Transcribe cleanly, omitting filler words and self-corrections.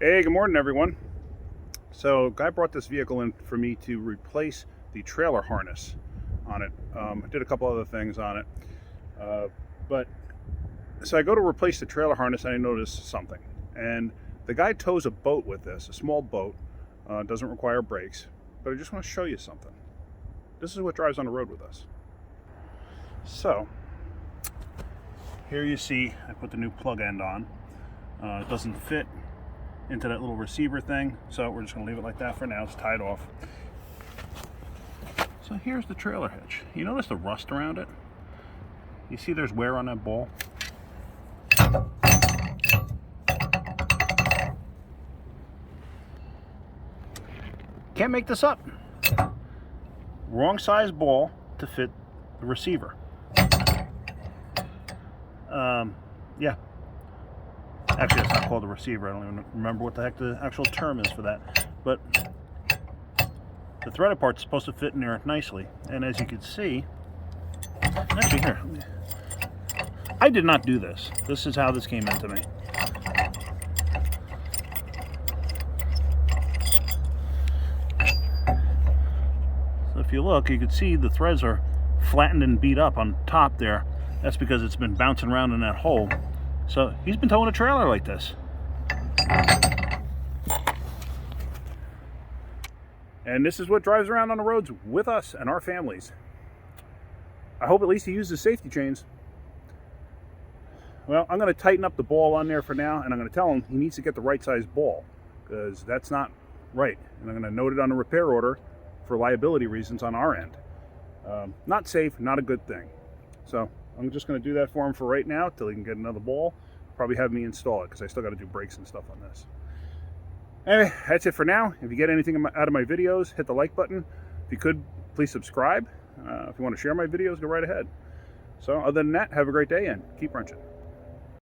Hey, good morning, everyone. So, guy brought this vehicle in for me to replace the trailer harness on it. I did a couple other things on it, uh, but so I go to replace the trailer harness and I notice something. And the guy tows a boat with this, a small boat, doesn't require brakes. But I just want to show you something. This is what drives on the road with us. So, here you see I put the new plug end on. It doesn't fit into that little receiver thing, so we're just going to leave it like that for now. It's tied off. So here's the trailer hitch. You notice the rust around it? You see there's wear on that ball? Can't make this up. Wrong size ball to fit the receiver. Yeah. Actually, it's not called a receiver. I don't even remember what the heck the actual term is for that. But the threaded part's supposed to fit in there nicely. And as you can see, actually here, I did not do this. This is how this came into me. So if you look, you can see the threads are flattened and beat up on top there. That's because it's been bouncing around in that hole. So he's been towing a trailer like this. And this is what drives around on the roads with us and our families. I hope at least he uses safety chains. Well, I'm going to tighten up the ball on there for now, and I'm going to tell him he needs to get the right size ball, because that's not right. And I'm going to note it on a repair order for liability reasons on our end. Not safe, not a good thing. So I'm just going to do that for him for right now till he can get another ball. Probably have me install it because I still got to do brakes and stuff on this. Anyway, that's it for now. If you get anything out of my videos, hit the like button. If you could, please subscribe. If you want to share my videos, go right ahead. So other than that, have a great day and keep wrenching.